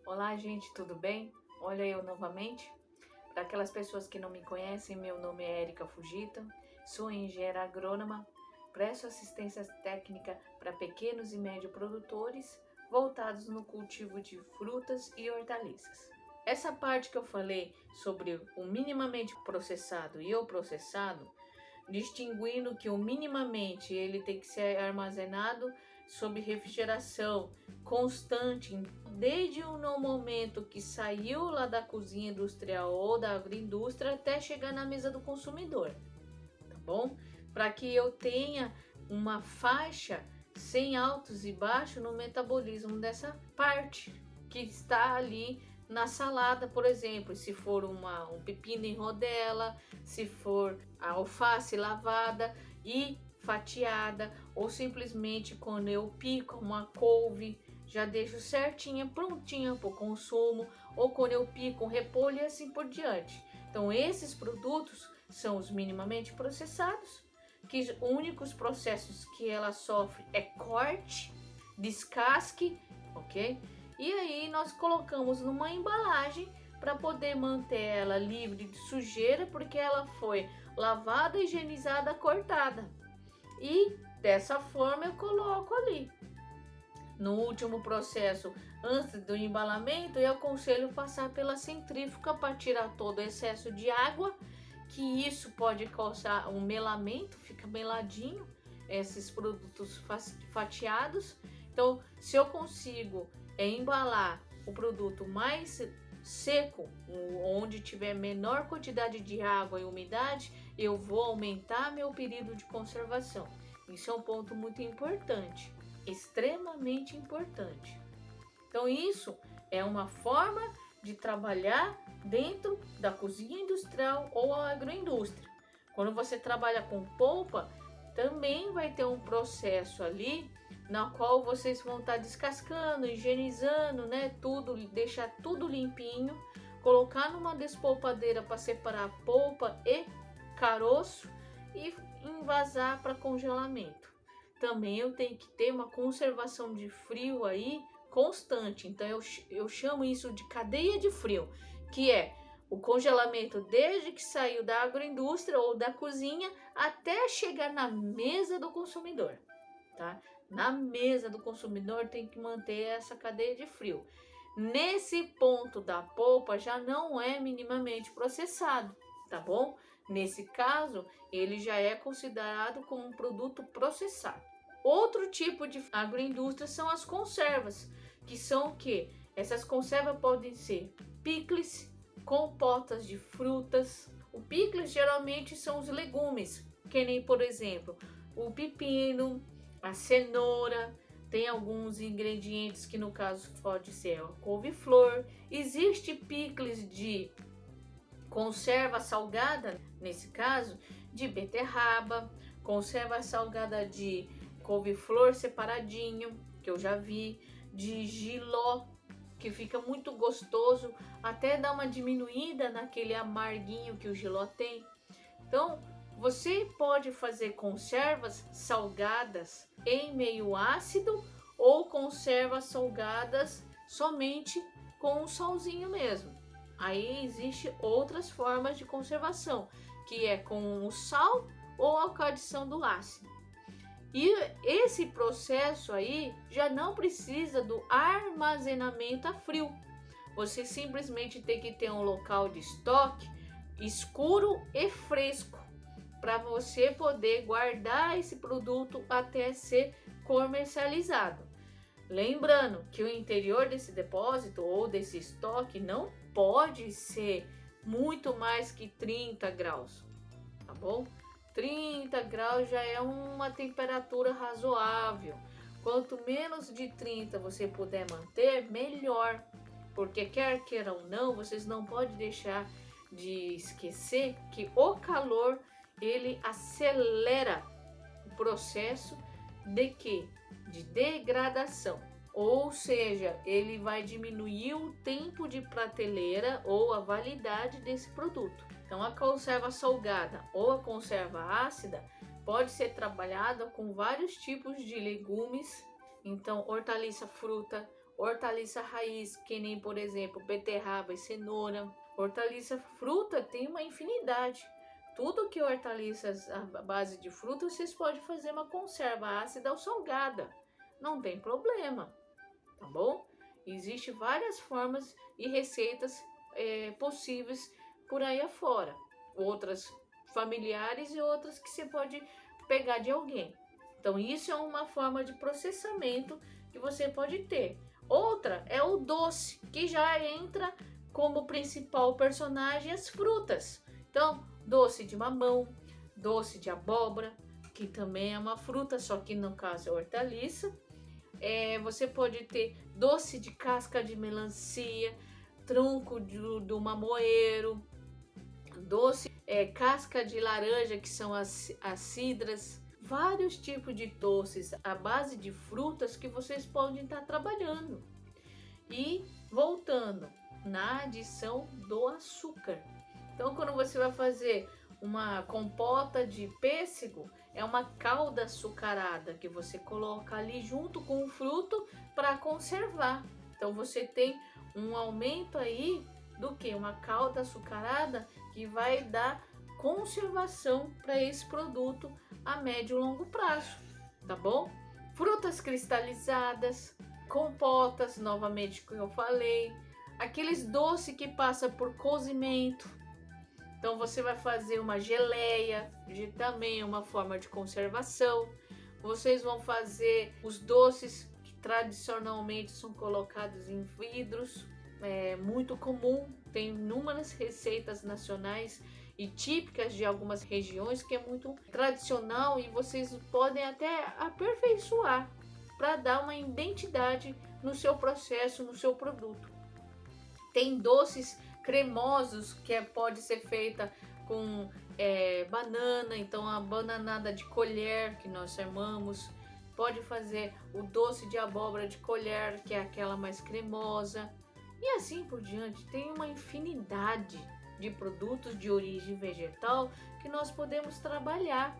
Olá, gente, tudo bem? Olha eu novamente. Para aquelas pessoas que não me conhecem, meu nome é Érica Fujita, sou engenheira agrônoma, presto assistência técnica para pequenos e médios produtores voltados no cultivo de frutas e hortaliças. Essa parte que eu falei sobre o minimamente processado e o processado, distinguindo que o minimamente ele tem que ser armazenado sob refrigeração constante, desde no momento que saiu lá da cozinha industrial ou da agroindústria até chegar na mesa do consumidor, tá bom? Para que eu tenha uma faixa sem altos e baixos no metabolismo dessa parte que está ali na salada, por exemplo, se for um pepino em rodela, se for a alface lavada e fatiada, ou simplesmente quando eu pico uma couve, já deixo certinha, prontinha para o consumo, ou quando eu pico um repolho e assim por diante. Então esses produtos são os minimamente processados, que os únicos processos que ela sofre é corte, descasque, ok? E aí nós colocamos numa embalagem para poder manter ela livre de sujeira, porque ela foi lavada, higienizada, cortada. E dessa forma eu coloco ali. No último processo, antes do embalamento, eu aconselho passar pela centrífuga para tirar todo o excesso de água, que isso pode causar um melamento, fica meladinho esses produtos fatiados. Então, se eu consigo embalar o produto mais seco, onde tiver menor quantidade de água e umidade, eu vou aumentar meu período de conservação. Isso é um ponto muito importante, extremamente importante. Então isso é uma forma de trabalhar dentro da cozinha industrial ou agroindústria. Quando você trabalha com polpa, também vai ter um processo ali na qual vocês vão estar descascando, higienizando, né, tudo, deixar tudo limpinho, colocar numa despolpadeira para separar polpa e caroço e envasar para congelamento. Também eu tenho que ter uma conservação de frio aí constante, então eu chamo isso de cadeia de frio, que é o congelamento desde que saiu da agroindústria ou da cozinha até chegar na mesa do consumidor, tá? Na mesa do consumidor tem que manter essa cadeia de frio. Nesse ponto da polpa já não é minimamente processado, tá bom? Nesse caso, ele já é considerado como um produto processado. Outro tipo de agroindústria são as conservas, que são o quê? Essas conservas podem ser picles, compotas de frutas. O picles geralmente são os legumes, que nem, por exemplo, o pepino, a cenoura, tem alguns ingredientes que no caso pode ser a couve-flor. Existe picles de conserva salgada, nesse caso, de beterraba, conserva salgada de couve-flor separadinho, que eu já vi, de jiló, que fica muito gostoso, até dá uma diminuída naquele amarguinho que o jiló tem. Então, você pode fazer conservas salgadas em meio ácido ou conservas salgadas somente com um salzinho mesmo. Aí existe outras formas de conservação, que é com o sal ou a adição do ácido. E esse processo aí já não precisa do armazenamento a frio. Você simplesmente tem que ter um local de estoque escuro e fresco para você poder guardar esse produto até ser comercializado. Lembrando que o interior desse depósito ou desse estoque não pode ser muito mais que 30 graus, tá bom? 30 graus já é uma temperatura razoável. Quanto menos de 30 você puder manter, melhor. Porque quer queira ou não, vocês não podem deixar de esquecer que o calor ele acelera o processo de quê? De degradação. Ou seja, ele vai diminuir o tempo de prateleira ou a validade desse produto. Então, a conserva salgada ou a conserva ácida pode ser trabalhada com vários tipos de legumes. Então, hortaliça, fruta, hortaliça raiz, que nem, por exemplo, beterraba e cenoura. Hortaliça fruta tem uma infinidade. Tudo que hortaliças à base de fruta, vocês podem fazer uma conserva ácida ou salgada. Não tem problema, tá bom? Existem várias formas e receitas possíveis por aí afora. Outras familiares e outras que você pode pegar de alguém. Então isso é uma forma de processamento que você pode ter. Outra é o doce, que já entra como principal personagem as frutas. Então, doce de mamão, doce de abóbora, que também é uma fruta, só que no caso é hortaliça. Você pode ter doce de casca de melancia, tronco do mamoeiro, doce, casca de laranja, que são as cidras. Vários tipos de doces à base de frutas que vocês podem estar trabalhando. E voltando na adição do açúcar. Então, quando você vai fazer uma compota de pêssego, é uma calda açucarada que você coloca ali junto com o fruto para conservar. Então, você tem um aumento aí do que? Uma calda açucarada que vai dar conservação para esse produto a médio e longo prazo, tá bom? Frutas cristalizadas, compotas, novamente que eu falei, aqueles doces que passa por cozimento. Então você vai fazer uma geleia, também é uma forma de conservação. Vocês vão fazer os doces que tradicionalmente são colocados em vidros, é muito comum, tem inúmeras receitas nacionais e típicas de algumas regiões que é muito tradicional e vocês podem até aperfeiçoar para dar uma identidade no seu processo, no seu produto. Tem doces cremosos que pode ser feita com banana, então a bananada de colher que nós chamamos. Pode fazer o doce de abóbora de colher, que é aquela mais cremosa. E assim por diante, tem uma infinidade de produtos de origem vegetal que nós podemos trabalhar.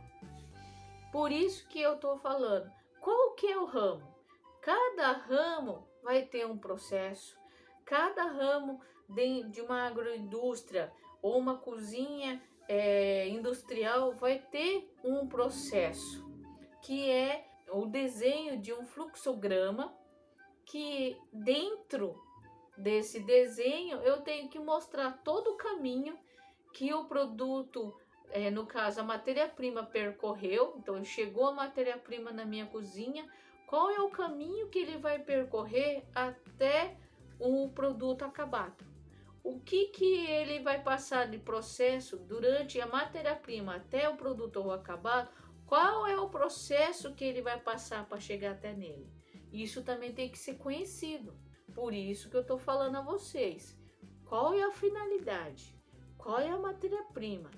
Por isso que eu estou falando, qual que é o ramo? Cada ramo vai ter um processo, cada ramo de uma agroindústria ou uma cozinha industrial vai ter um processo, que é o desenho de um fluxograma, que dentro desse desenho eu tenho que mostrar todo o caminho que o produto, no caso a matéria-prima, percorreu. Então chegou a matéria-prima na minha cozinha, qual é o caminho que ele vai percorrer até o produto acabado, o que ele vai passar de processo durante a matéria-prima até o produto acabado, qual é o processo que ele vai passar para chegar até nele. Isso também tem que ser conhecido. Por isso que eu estou falando a vocês, qual é a finalidade, qual é a matéria-prima,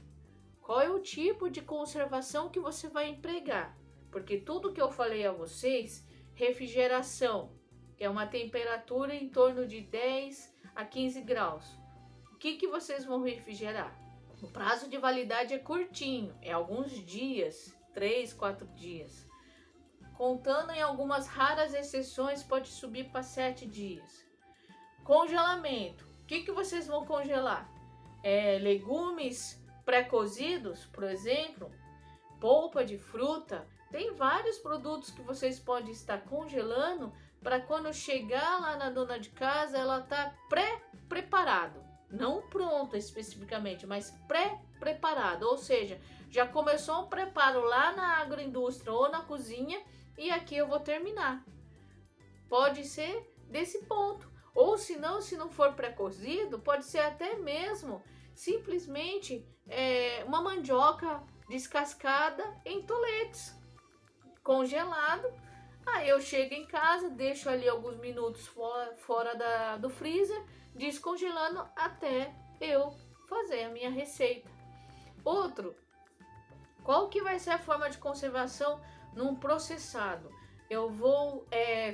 qual é o tipo de conservação que você vai empregar. Porque tudo que eu falei a vocês, refrigeração, que é uma temperatura em torno de 10 a 15 graus. O que vocês vão refrigerar? O prazo de validade é curtinho, é alguns dias, 3, 4 dias. Contando em algumas raras exceções, pode subir para 7 dias. Congelamento. O que vocês vão congelar? Legumes pré-cozidos, por exemplo, polpa de fruta. Tem vários produtos que vocês podem estar congelando para quando chegar lá na dona de casa, ela tá pré-preparado. Não pronto especificamente, mas pré-preparado. Ou seja, já começou um preparo lá na agroindústria ou na cozinha e aqui eu vou terminar. Pode ser desse ponto. Ou se não for pré-cozido, pode ser até mesmo simplesmente uma mandioca descascada em toletes, congelado. Aí eu chego em casa, deixo ali alguns minutos fora do freezer, descongelando até eu fazer a minha receita. Outro, qual que vai ser a forma de conservação num processado? Eu vou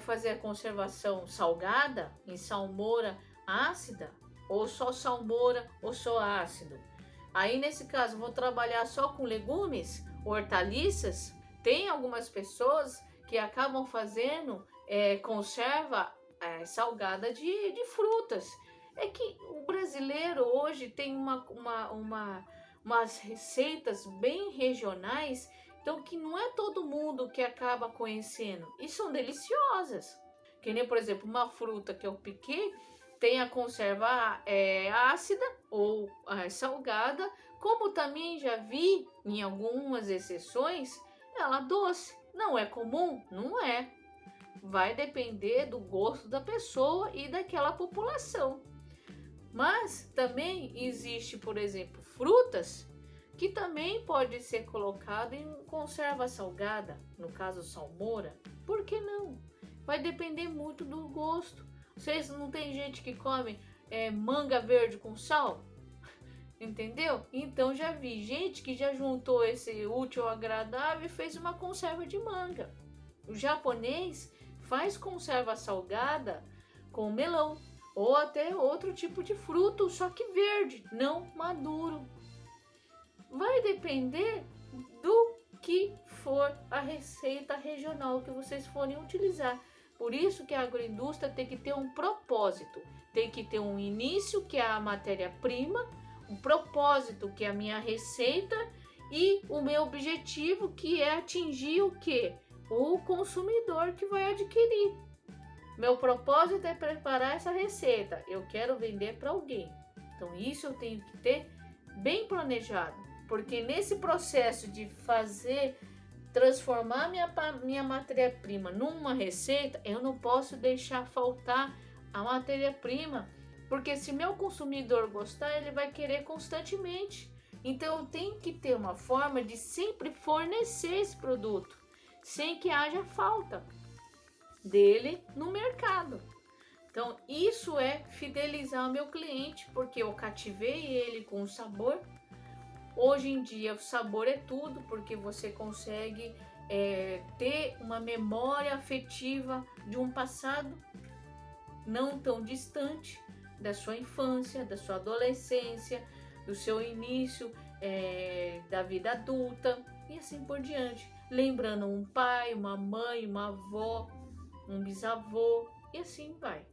fazer a conservação salgada, em salmoura ácida, ou só salmoura ou só ácido. Aí nesse caso vou trabalhar só com legumes, hortaliças. Tem algumas pessoas que acabam fazendo conserva salgada de frutas. É que o brasileiro hoje tem umas receitas bem regionais, então que não é todo mundo que acaba conhecendo. E são deliciosas. Que nem, por exemplo, uma fruta que eu piquei, tem a conserva ácida ou salgada, como também já vi em algumas exceções, ela doce. Não é comum? Não é. Vai depender do gosto da pessoa e daquela população. Mas também existe, por exemplo, frutas que também pode ser colocado em conserva salgada, no caso salmoura. Por que não? Vai depender muito do gosto. Vocês não tem gente que come manga verde com sal? Entendeu? Então já vi gente que já juntou esse útil ao agradável e fez uma conserva de manga. O japonês faz conserva salgada com melão ou até outro tipo de fruto, só que verde, não maduro. Vai depender do que for a receita regional que vocês forem utilizar. Por isso que a agroindústria tem que ter um propósito, tem que ter um início, que é a matéria-prima, um propósito, que é a minha receita, e o meu objetivo, que é atingir o quê? O consumidor que vai adquirir. Meu propósito é preparar essa receita, eu quero vender para alguém. Então isso eu tenho que ter bem planejado, porque nesse processo de transformar minha matéria-prima numa receita, eu não posso deixar faltar a matéria-prima, porque se meu consumidor gostar, ele vai querer constantemente. Então eu tenho que ter uma forma de sempre fornecer esse produto, sem que haja falta dele no mercado. Então isso é fidelizar o meu cliente, porque eu cativei ele com o sabor. Hoje em dia o sabor é tudo, porque você consegue ter uma memória afetiva de um passado não tão distante, da sua infância, da sua adolescência, do seu início da vida adulta e assim por diante. Lembrando um pai, uma mãe, uma avó, um bisavô e assim vai.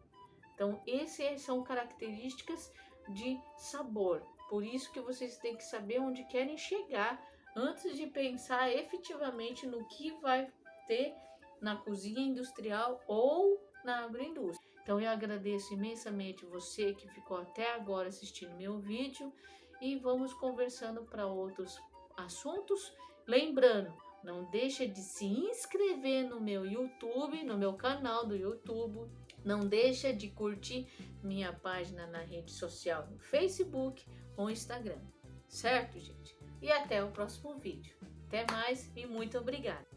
Então essas são características de sabor. Por isso que vocês têm que saber onde querem chegar antes de pensar efetivamente no que vai ter na cozinha industrial ou na agroindústria. Então eu agradeço imensamente você que ficou até agora assistindo meu vídeo e vamos conversando para outros assuntos. Lembrando, não deixa de se inscrever no meu YouTube, no meu canal do YouTube. Não deixa de curtir minha página na rede social, no Facebook ou Instagram. Certo, gente? E até o próximo vídeo. Até mais e muito obrigada!